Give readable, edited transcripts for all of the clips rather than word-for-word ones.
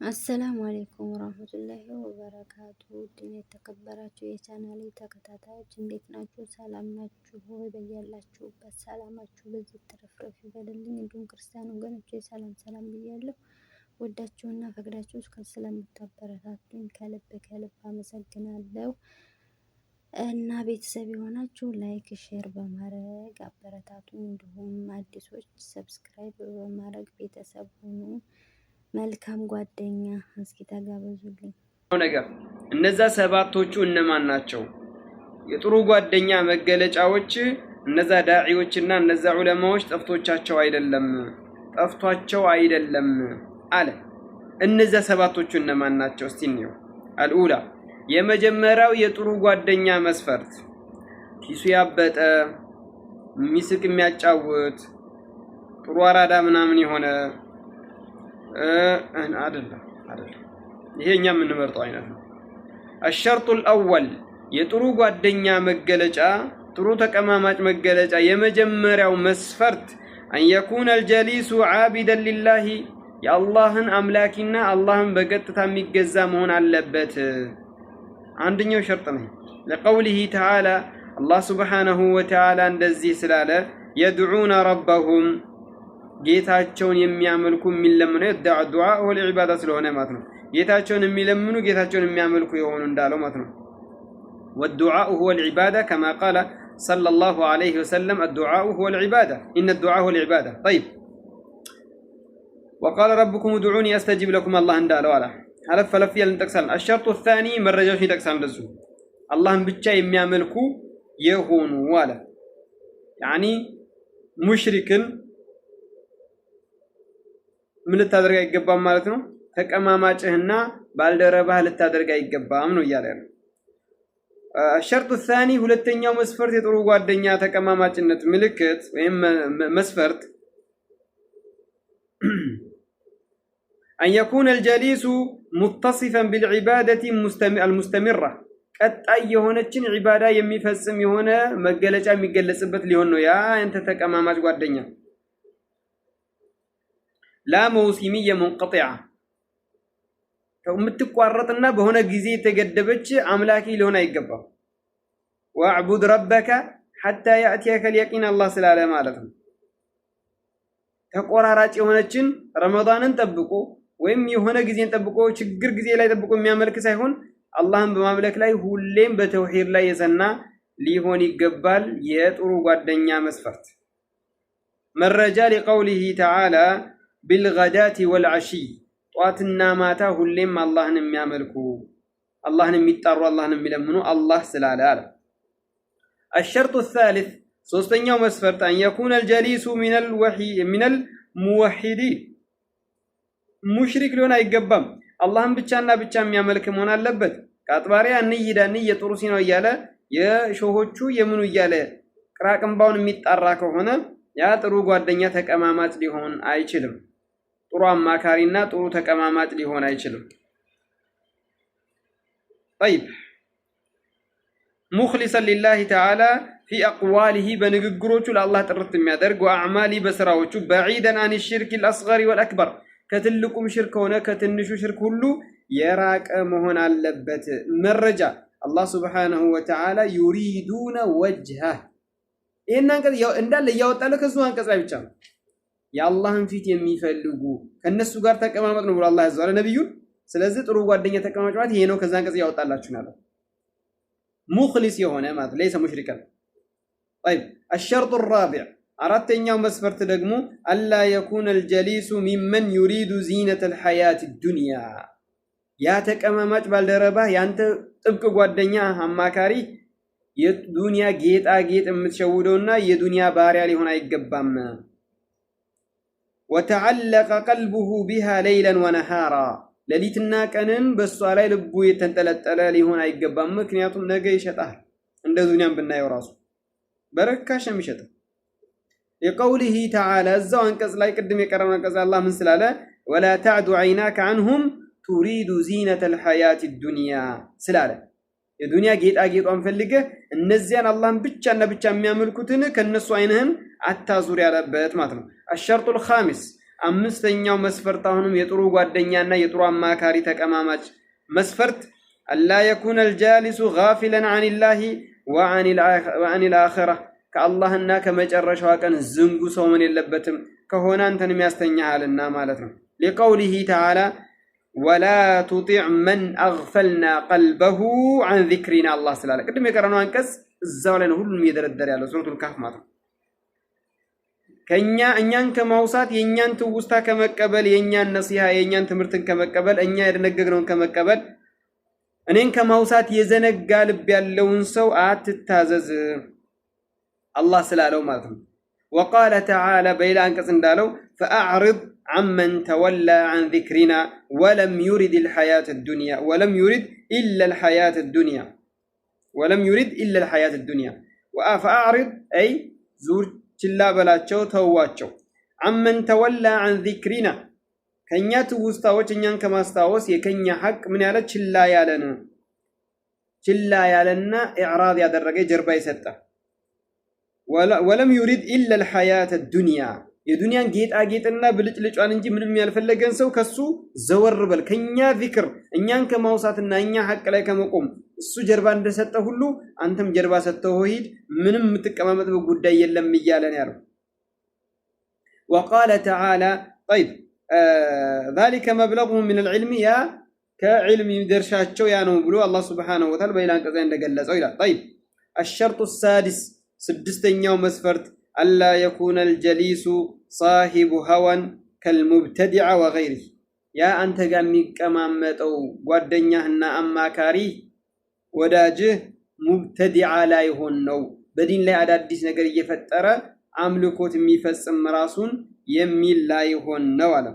አሰላሙ አለይኩም ወራህመቱላሂ ወበረካቱ። ውድና የተከበራችሁ የቻናሌ ተከታታዮች እንዴት ናችሁ? ሰላም ናችሁ ሆይ? በያላችሁበት ሰላማችሁ በዚህ ተረፍረፍ ይበልልኝ። እንዲሁም ክርስቲያን ወገኖቼ ሰላም ብያለሁ። ወዳችሁና ፈቅዳችሁ ስለምታበረታቱኝ ከልብ አመሰግናለሁ። እና ቤተሰብ የሆናችሁ ላይክ ሼር በማድረግ አበረታቱኝ። እንዲሁም አዲሶች ሰብስክራይብ በማድረግ ቤተሰብ ሁኑ። መልካም ጓደኛ እስኪ ተጋበዙልኝ። ነገር እነዛ ሰባቶቹ እነማን ናቸው? የጥሩ ጓደኛ መገለጫዎች እነዛ ዳዒዎችና እነዛ ዑለማዎች ጠፍቷቸው አይደለም አለ። እነዛ ሰባቶቹ እነማን ናቸው? እስቲ እንየው። አልኡላ የመጀመሪያው የጥሩ ጓደኛ መስፈርት ኪሱ ያበጠ ሚስቅ የሚያጫውት ጥሩ አራዳ ምናምን የሆነ አይደለም። ይሄኛ የምንመርጠው አይነት ነው። الشرط الأول የጥሩ ጓደኛ መገለጫ ጥሩ ተቀማማጭ መገለጫ የመጀመሪያው መስፈርት أن يكون الجليس عابدا لله የአላህን አምላኪና አላህን በቀጥታ የሚገዛ መሆን አለበት። አንደኛው ሸርጥ ነው። لقوله تعالى الله سبحانه وتعالى እንደዚህ ስላለ يدعون ربهم ጌታቸውን የሚያመልኩ የሚለምኑ ዱዓ ወል ዒባዳ ስለሆነ ማለት ነው። ጌታቸውን የሚለምኑ ጌታቸውን የሚያመልኩ የሆኑ እንዳለው ማለት ነው። والدعاء هو العبادة كما قال صلى الله عليه وسلم الدعاء هو العبادة إن الدعاء هو العبادة. طيب وقال ربكم ادعوني أستجب لكم الله እንዳለው አለ አለፍ ያልንጠቅሳል። الشرط الثاني መረጃዎች ይጠቅሳል እንደዚሁ አላህን ብቻ የሚያመልኩ የሆኑ አለ يعني ሙሽሪክን ምን ልታደርግ አይገባም ማለት ነው። ተቀማማጭህና ባልደረባህ ልታደርግ አይገባም ነው እያለ ነው። الشرط الثاني ሁለተኛው መስፈርት የጥሩ ጓደኛ ተቀማማጭነት ምልክት ወይም መስፈርት أن يكون الجليس متصفا بالعبادة المستمرة ቀጣይ የሆነችን ዒባዳ የሚፈጽም የሆነ መገለጫ የሚገለጽበት ሊሆን ነው ያ አንተ ተቀማማጭ ጓደኛ لا موسمية منقطعة የምትቋረጥና በሆነ ጊዜ የተገደበች አምላኪ ሊሆን አይገባም። واعبد ربك حتى يأتيك اليقين الله ስላለ ማለት ነው። ተቆራራጭ የሆነችን ረመዳንን ጠብቆ ወይም የሆነ ጊዜን ጠብቆ ችግር ጊዜ ላይ ጠብቆ የሚያመልክ ሳይሆን አላህን በማምለክ ላይ ሁሌም በተውሂድ ላይ የጸና ሊሆን ይገባል። የጥሩ ጓደኛ መስፈርት መረጃ لقوله تعالى بالغداة والعشي ጠዋትና ማታ ሁሌም አላህን የሚያመልኩ አላህን የሚጣሩ አላህን የሚለምኑ አላህ ስላለ አለ። الشرط الثالث ሶስተኛው መስፈርት أن يكون الجليس من الموحدين ሙሽሪክ ሊሆን አይገባም። አላህን ብቻና ብቻ የሚያመልክ መሆን አለበት። ከአጥባሪያ እንይዳን የጥሩ ሲነው እያለ የሾሆቹ የምኑ እያለ ቅራቅምባውን የሚጣራ ከሆነ ያ ጥሩ ጓደኛ ተቀማማጭ ሊሆን አይችልም። ጥሩ አማካሪና ጥሩ ተቀማማጭ ሊሆን አይችልም። طيب مخلصا لله تعالى في اقواله بنغغروቹ ለአላህ ጥርት የሚያደርግ ወአዕማሊ በስራዎቹ بعيدا عن الشرك الاصغر والاكبر ከትልቁም ሽርክ ሆነ ከትንሹ ሽርክ ሁሉ የራቀ መሆን አለበት። መረጃ አላህ Subhanahu Wa Ta'ala يريدون وجهه ይሄን አንቀጽ እንዳለ ያወጣለ ከሱ አንቀጽ ላይ ብቻ ነው። የአላህን ፊት የሚፈልጉ ከነሱ ጋር ተቀማመጥ ነው ብሎ አላህ ያዘዋል ነብዩን። ስለዚህ ጥሩ ጓደኛ ተቀማጭ ማለት ይሄ ነው። ከዛ አንቀጽ ያወጣላችሁ ነው ሙኽሊስ የሆነ ማለት ለይሰ ሙሽሪከን። طيب الشرط الرابع አራተኛው መስፈርት ደግሞ ألا يكون الجليس ممن يريد زينة الحياة الدنيا ያ ተቀማማጭ ባልደረባ ያንተ ጥብቅ ጓደኛ አማካሪ የዱንያ ጌጣጌጥ የምትሸውደውና የዱንያ ባሪያ ሊሆን አይገባም። وتعلق قلبه بها ليلا ونهارا ሌሊትና ቀንን በሷ ላይ ልቡ የተንጠለጠለ ሊሆን አይገባም። ምክንያቱም ነገ ይሸጣል። እንደ ዱንያም ብናየው ራሱ በረካሽ የሚሸጥ لقوله تعالى እዛው አንቀጽ ላይ ቅድም የቀረበው አንቀጽ አላህ ምን ስላለ ولا تعد عيناك عنهم تريد زينة الحياة الدنيا ስላለ የዱንያ ጌጣጌጧን ፈልገህ እነዚያን አላህን ብቻ የሚያመልኩትን ከነሱ አይንህን አታዙር ያለበት ማለት ነው። الشرط الخامس አምስተኛው መስፈርት አሁንም የጥሩ ጓደኛና የጥሩ አማካሪ ተቀማማጭ መስፈርት አላ የኩነ አልጃሊሱ ጋፊለን ዐኒላሂ ወዐኒል አኺራ ከአላህና ከመጨረሻዋ ቀን ዝንጉ ሰው ምን የለበትም ከሆነ አንተንም ያስተኛሃልና ማለት ነው። ሊቀውሊሂ ተዓላ ወላ ቱጢዕ መን አግፈልና ቀልበሁ ዐን ዚክሪና አላህ ስላለ ቅድም የቀረነው አንቀጽ እዛው ላይ ነው ሁሉም እየደረደረ ያለው ሱረቱል ካህፍ ማለት ነው። እኛን ከማውሳት የእኛን ትውስታ ከመቀበል የእኛን ነሲሃ የእኛን ትምህርትን ከመቀበል እኛ የደነገግነውን ከመቀበል እኔን ከማውሳት የዘነጋ ልብ ያለውን ሰው አትታዘዝ አላህ ስላለው ማለት ነው። ወቃለ ተዓላ በሌላ አንቀጽ እንዳለው ፈአዕሪድ ዐመን ተወላ ዐን ዚክሪና ወለም ዩሪድ ኢላ አልሐያተ ዱንያ ፈአዕሪድ አይ ዙር ችላ በላቸው ተዋቸው። ዐመን ተወላ ዐን ዚክሪና ከኛ ትውስታዎች እኛን ከማስታወስ የከኛ ሐቅ ምን ያለ ችላ ያለና ኢዕራድ ያደረገ ጀርባ የሰጠ ወለም ዩሪድ ኢላ አልሐያተ ዱንያ የዱንያን ጌጣጌጥና ብልጭልጯን እንጂ ምንም ያልፈለገን ሰው ከሱ ዘወር በል። ከኛ ዚክር እኛን ከማውሳትና እኛ ሐቅ ላይ ከመቆም እሱ ጀርባ እንደሰጠ ሁሉ አንተም ጀርባ ሰጥተው ሂድ፣ ምንም የምትቀማመጥበት ጉዳይ የለም እያለን ያለው። ወቃለ ተዓላ ጠይብ ذلك مبلغهم من العلم ያ ከዕልም ይደርሻቸው ያ ነው ብሎ አላህ ሱብሓነሁ ወተዓላ በሌላ አንቀጽ እንደገለጸው ይላል። ጠይብ الشرط السادس ስድስተኛው መስፈርት አላ የኩነ አልጀሊሱ ሳሂቡ ሀዋን ከልሙብተዲዐ ወገይሪህ ያ አንተ ጋር የሚቀማመጠው ጓደኛህና አማካሪ ወዳጅህ ሙብተዲዐ ላይሆን ነው፣ በዲን ላይ አዳዲስ ነገር እየፈጠረ አምልኮት የሚፈጽም ራሱን የሚል ላይሆን ነው አለ።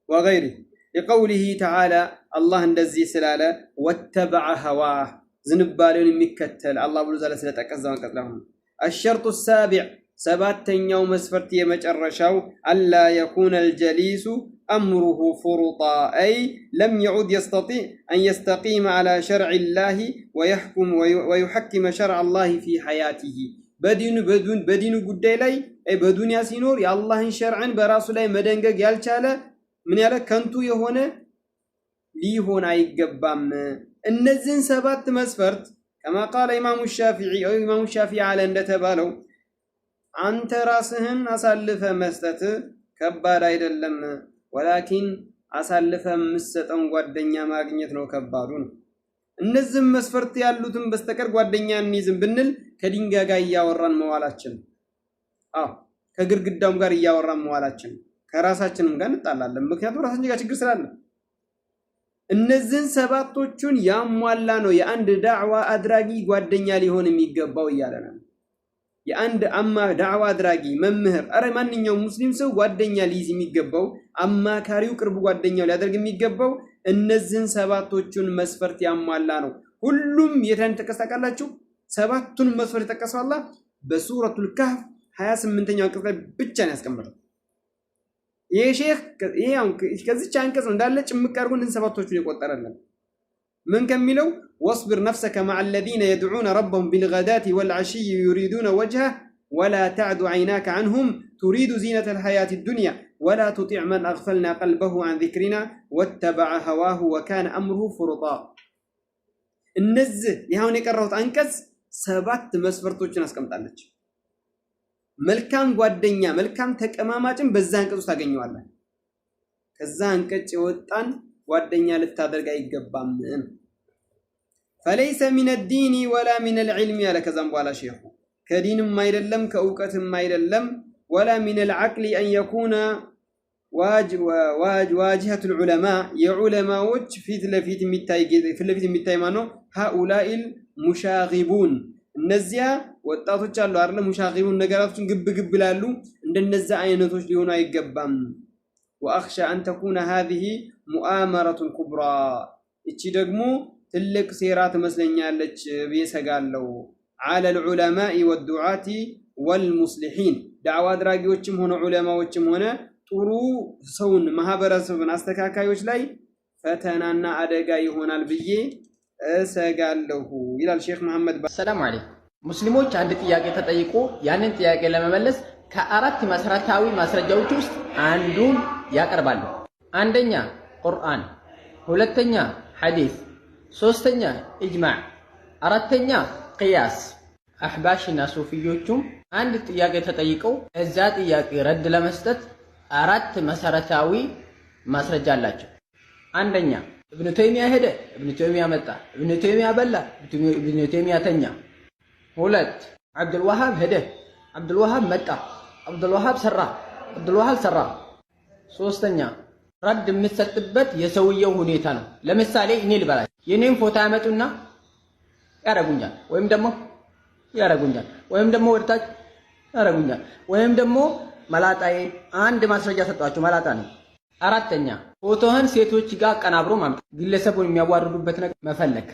ወገይሪህ ሊቀውሊሂ ተዓላ አላህ እንደዚህ ስላለ ወተበዐ ሀዋህ ዝንባሌውን የሚከተል አላህ ብሎ ዛለ ስለጠቀሰው አንቀጽ ላይ ሆነ። الشرط السابع ሰባተኛው መስፈርት የመጨረሻው አላ የኩነ አልጀሊሱ أمره فرطا أي لم يعد يستطيع أن يستقيم على شرع الله ويحكم شرع الله في حياته بدين قدي لي أي بدنيا سينور يا الله شرعا براسو لي مدنقق يالشالة من يالا كنتو يهونه ليهون أيقبام النزن سبات مسفرت كما قال إمام الشافعي أو إمام الشافعي على أن تبالو أنت راسهن أسلف مستت كبار أيضا لما ولكن أسلف مستت أنقوى الدنيا ما قنيتنو كبارون النزن مسفرت يالوتن بستكر قوى الدنيا النيزن بنل كدينجا قايا وران موالاتشن كقر قدام قاريا وران موالاتشن كراساتشن مقان نتعلال لما كنتو راسن جيغا شكر سلالنا እነዚህን ሰባቶቹን ያሟላ ነው የአንድ ዳዕዋ አድራጊ ጓደኛ ሊሆን የሚገባው እያለና የአንድ ዳዕዋ አድራጊ መምህር አረ ማንኛውም ሙስሊም ሰው ጓደኛ ሊይዝ የሚገባው አማካሪው ቅርብ ጓደኛው ሊያደርግ የሚገባው እነዚህን ሰባቶቹን መስፈርት ያሟላ ነው። ሁሉም የታን ተቀሳቀላችሁ ሰባቱን መስፈርት ተቀሰው አላህ በሱረቱል ካህፍ 28ኛው አንቀጽ ላይ ብቻ ነው ያስቀመጠው። የሼክ ይሄው ከዚህ አንቀጽ እንዳለ ጭምቅ አድርጎ እነዚህ ሰባቶቹን ይቆጠራል። من كملوا واصبر نفسك مع الذين يدعون ربهم بالغداة والعشي يريدون وجهه ولا تعد عيناك عنهم تريد زينة الحياة الدنيا ولا تطيع من أغفلنا قلبه عن ذكرنا واتبع هواه وكان أمره فرطا النزه يهون يقرأت أنكس سبات مسفرتوችን አስቀምጣለች። መልካም ጓደኛ መልካም ተቀማማጭን በዛ አንቀጽ ውስጥ ታገኘዋለህ። ከዛ አንቀጽ የወጣን ጓደኛ ልታደርግ አይገባም። فليس من الدين ولا من العلم على كذا ولا شيخ كدينم አይደለም ከእውቀትም አይደለም ولا من العقل أن يكون واجهة العلماء የዑለማዎች ፊት ለፊት የሚታይ ማነው هؤلاء المشاغبون እነዚያ ወጣቶች አሉ አይደል ሙሻጊቡን ነገራቶችን ግብ ይላሉ እንደነዛ አይነቶች ሊሆኑ አይገባም። واخشى ان تكون هذه مؤامره كبرى እቺ ደግሞ ትልቅ ሴራ ትመስለኛለች በየሰጋለው على العلماء والدعاة والمصلحين دعوة አድራጊዎችም ሆነ ዑለማዎችም ሆነ ጥሩ ሰውን ማህበረሰብን አስተካካዮች ላይ ፈተናና አደጋ ይሆናል ብዬ እሰጋለሁ ይላል ሼክ መሐመድ። ሰላም አለይኩም ሙስሊሞች አንድ ጥያቄ ተጠይቆ ያንን ጥያቄ ለመመለስ ከአራት መሰረታዊ ማስረጃዎች ውስጥ አንዱን ያቀርባሉ። አንደኛ ቁርአን፣ ሁለተኛ ሐዲስ፣ ሶስተኛ ኢጅማዕ፣ አራተኛ ቅያስ። አህባሽና ሱፊዮቹም አንድ ጥያቄ ተጠይቀው እዛ ጥያቄ ረድ ለመስጠት አራት መሰረታዊ ማስረጃ አላቸው። አንደኛ ኢብኑ ተይሚያ ሄደ፣ ኢብኑ ተይሚያ መጣ፣ ኢብኑ ተይሚያ በላ፣ ኢብኑ ተይሚያ ተኛ። ሁለት አብዱልዋሃብ ሄደ፣ አብዱልዋሃብ መጣ፣ አብዱልዋሃብ ሰራ፣ አብዱልዋሃብ ሰራ። ሶስተኛ ረድ የምትሰጥበት የሰውየው ሁኔታ ነው። ለምሳሌ እኔ ልበላችሁ፣ የኔን ፎቶ ያመጡና ያረጉኛል፣ ወይም ደግሞ ወደታች ያረጉኛል፣ ወይም ደግሞ መላጣዬን አንድ ማስረጃ ሰጧቸው፣ መላጣ ነው። አራተኛ ፎቶህን ሴቶች ጋር አቀናብሮ ማምጣት፣ ግለሰቡን የሚያዋርዱበት ነገር መፈለግ።